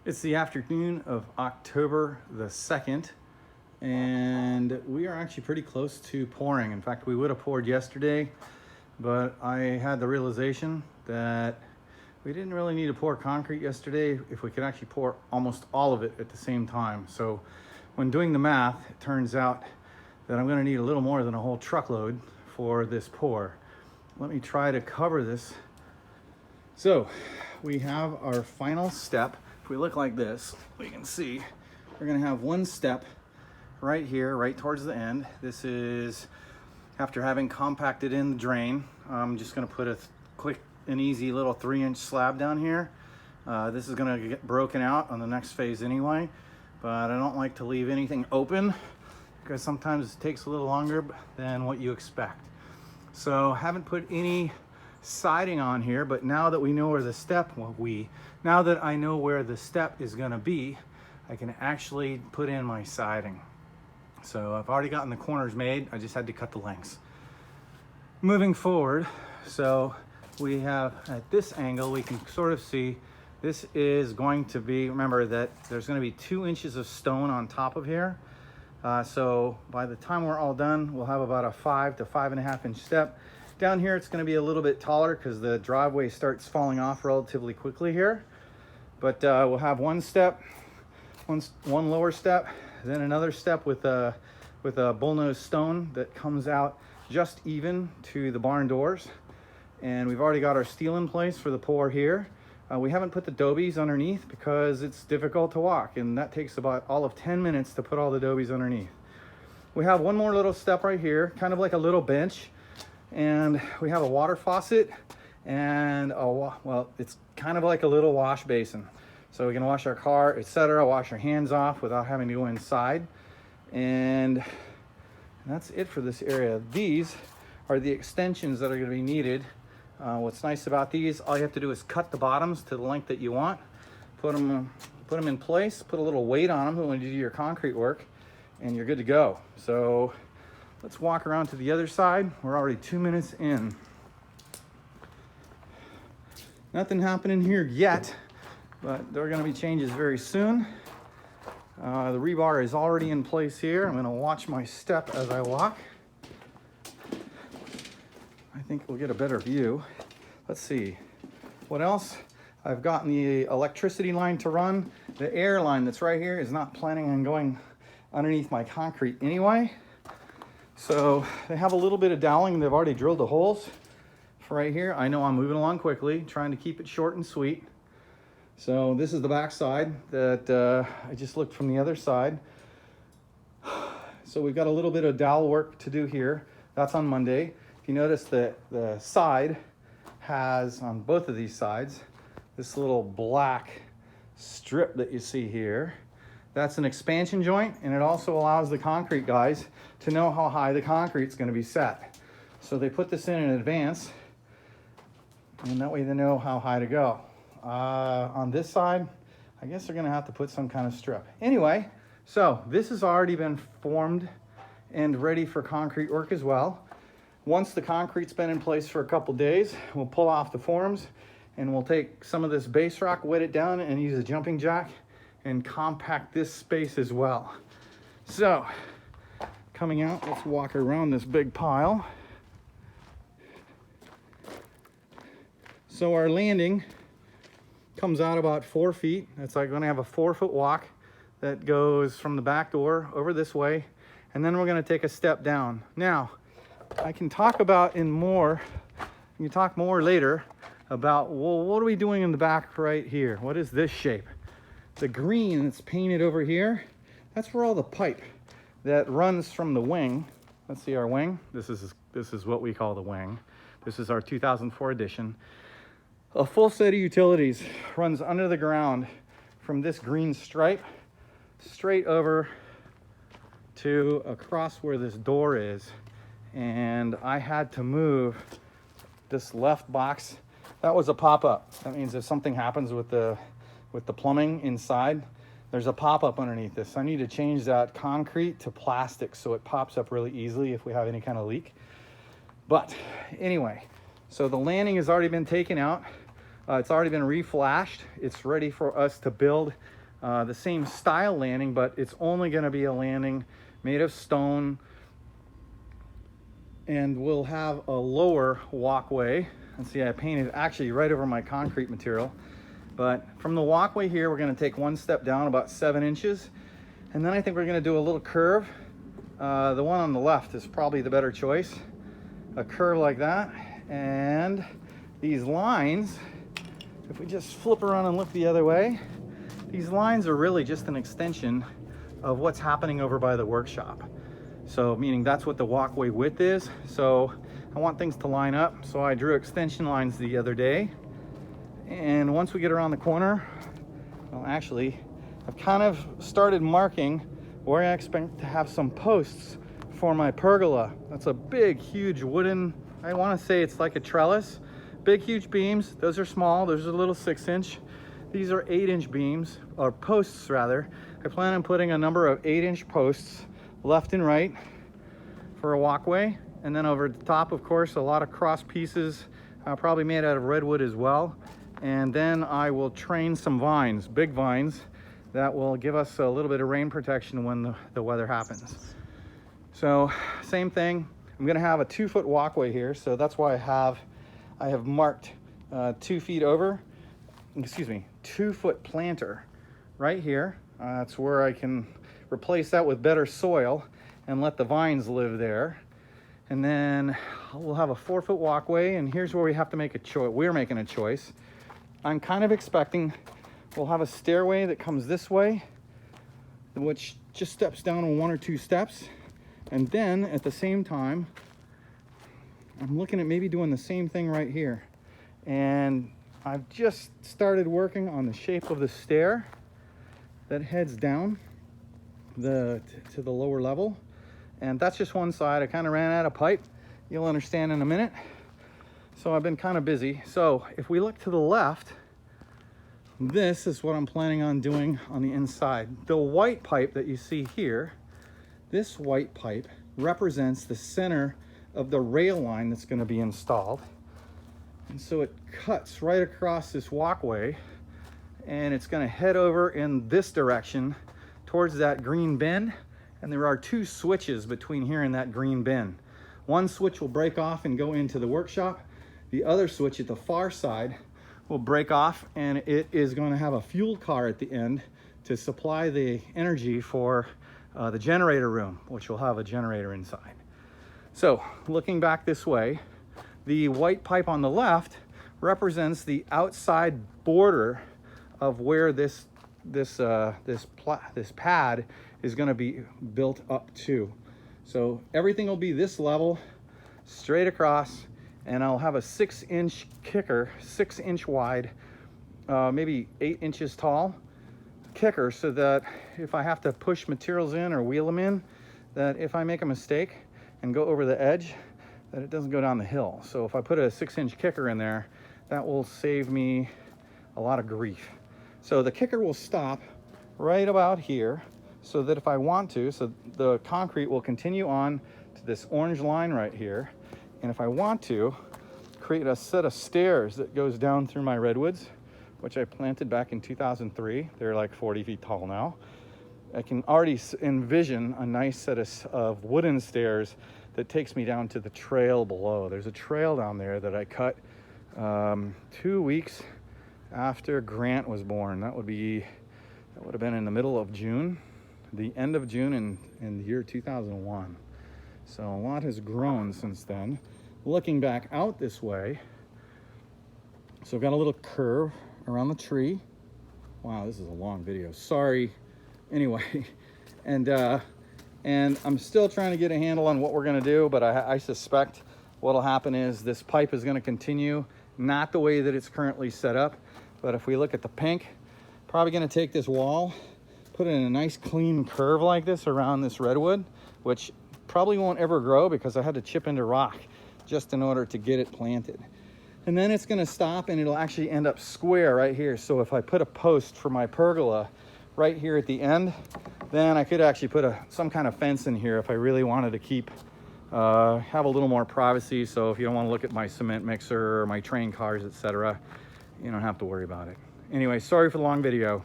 It's the afternoon of October the 2nd, and we are actually pretty close to pouring. In fact, we would have poured yesterday, but I had the realization that we didn't really need to pour concrete yesterday if we could actually pour almost all of it at the same time. So when doing the math, it turns out that I'm going to need a little more than a whole truckload for this pour. Let me try to cover this. So we have our final step. If we look like this, we can see we're going to have one step right here, right towards the end. This is after having compacted in the drain. I'm just going to put a quick and easy little 3-inch slab down here. This is going to get broken out on the next phase anyway, but I don't like to leave anything open because sometimes it takes a little longer than what you expect. So haven't put any siding on here, but now that we know where the step, now that I know where the step is going to be, I can actually put in my siding. So I've already gotten the corners made. I just had to cut the lengths. Moving forward, so we have at this angle, we can sort of see this is going to be, remember that there's going to be 2 inches of stone on top of here. So by the time we're all done, we'll have about a 5 to 5.5 inch step. Down here, it's going to be a little bit taller because the driveway starts falling off relatively quickly here. But we'll have one step, one lower step, then another step with a bullnose stone that comes out just even to the barn doors. And we've already got our steel in place for the pour here. We haven't put the dobies underneath because it's difficult to walk, and that takes about all of 10 minutes to put all the dobies underneath. We have one more little step right here, kind of like a little bench, and we have a water faucet and well, it's kind of like a little wash basin. So we can wash our car, etc., wash our hands off without having to go inside. And that's it for this area. These are the extensions that are going to be needed. What's nice about these, all you have to do is cut the bottoms to the length that you want, put them in place, put a little weight on them when you do your concrete work, and you're good to go. So let's walk around to the other side. We're already 2 minutes in. Nothing happening here yet, but there are going to be changes very soon. The rebar is already in place here. I'm going to watch my step as I walk. I think we'll get a better view. Let's see. What else? I've gotten the electricity line to run. The air line that's right here is not planning on going underneath my concrete anyway. So they have a little bit of doweling. They've already drilled the holes for right here. I know I'm moving along quickly, trying to keep it short and sweet. So this is the back side that I just looked from the other side. So we've got a little bit of dowel work to do here. That's on Monday. If you notice that the side has, on both of these sides, this little black strip that you see here. That's an expansion joint, and it also allows the concrete guys to know how high the concrete's going to be set. So they put this in advance, and that way they know how high to go. On this side, I guess they're going to have to put some kind of strip. Anyway, so this has already been formed and ready for concrete work as well. Once the concrete's been in place for a couple days, we'll pull off the forms and we'll take some of this base rock, wet it down, and use a jumping jack and compact this space as well. So, coming out, let's walk around this big pile. So our landing comes out about 4 feet. It's like going to have a 4-foot walk that goes from the back door over this way, and then we're going to take a step down. Now, I can talk about talk more later about, well, what are we doing in the back right here? What is this shape? The green that's painted over here, that's where all the pipe that runs from the wing. Let's see our wing. This is what we call the wing. This is our 2004 edition. A full set of utilities runs under the ground from this green stripe straight over to across where this door is. And I had to move this left box. That was a pop-up. That means if something happens with the plumbing inside, there's a pop-up underneath this. I need to change that concrete to plastic so it pops up really easily if we have any kind of leak. But anyway, so the landing has already been taken out. It's already been reflashed. It's ready for us to build the same style landing, but it's only going to be a landing made of stone, and we'll have a lower walkway. And see, I painted actually right over my concrete material. But from the walkway here, we're going to take one step down about 7 inches. And then I think we're going to do a little curve. The one on the left is probably the better choice. A curve like that. And these lines, if we just flip around and look the other way, these lines are really just an extension of what's happening over by the workshop. So meaning that's what the walkway width is. So I want things to line up. So I drew extension lines the other day. And once we get around the corner, well, actually, I've kind of started marking where I expect to have some posts for my pergola. That's a big, huge wooden, I want to say it's like a trellis. Big, huge beams. Those are small. Those are little 6-inch. These are 8-inch beams, or posts rather. I plan on putting a number of 8-inch posts left and right for a walkway. And then over the top, of course, a lot of cross pieces, probably made out of redwood as well. And then I will train some vines, big vines, that will give us a little bit of rain protection when the weather happens. So same thing, I'm gonna have a 2-foot walkway here. So that's why I have marked 2 feet over, 2-foot planter right here. That's where I can replace that with better soil and let the vines live there. And then we'll have a 4-foot walkway, and here's where we have to make a choice. We're making a choice. I'm kind of expecting we'll have a stairway that comes this way, which just steps down 1 or 2 steps. And then at the same time, I'm looking at maybe doing the same thing right here. And I've just started working on the shape of the stair that heads down to the lower level. And that's just one side. I kind of ran out of pipe. You'll understand in a minute. So I've been kind of busy. So if we look to the left, this is what I'm planning on doing on the inside. The white pipe that you see here, this white pipe represents the center of the rail line that's going to be installed. And so it cuts right across this walkway, and it's going to head over in this direction towards that green bin. And there are 2 switches between here and that green bin. One switch will break off and go into the workshop. The other switch at the far side will break off, and it is going to have a fuel car at the end to supply the energy for the generator room, which will have a generator inside. So looking back this way, the white pipe on the left represents the outside border of where this pad is going to be built up to. So everything will be this level, straight across, and I'll have a 6-inch kicker, 6-inch wide, maybe 8 inches tall kicker, so that if I have to push materials in or wheel them in, that if I make a mistake and go over the edge, that it doesn't go down the hill. So if I put a 6-inch kicker in there, that will save me a lot of grief. So the kicker will stop right about here, so that if I want to, so the concrete will continue on to this orange line right here. And if I want to, create a set of stairs that goes down through my redwoods, which I planted back in 2003. They're like 40 feet tall now. I can already envision a nice set of wooden stairs that takes me down to the trail below. There's a trail down there that I cut 2 weeks after Grant was born. That would have been in the middle of June, the end of June in the year 2001. So a lot has grown since then. Looking back out this way, so I've got a little curve around the tree. Wow, this is a long video. Sorry. Anyway, and I'm still trying to get a handle on what we're going to do, but I suspect what'll happen is this pipe is going to continue, not the way that it's currently set up. But if we look at the pink, probably going to take this wall, put it in a nice clean curve like this around this redwood, which probably won't ever grow because I had to chip into rock just in order to get it planted. And then it's going to stop, and it'll actually end up square right here. So if I put a post for my pergola right here at the end, then I could actually put some kind of fence in here if I really wanted to have a little more privacy. So if you don't want to look at my cement mixer or my train cars, etc., you don't have to worry about it. Anyway, sorry for the long video.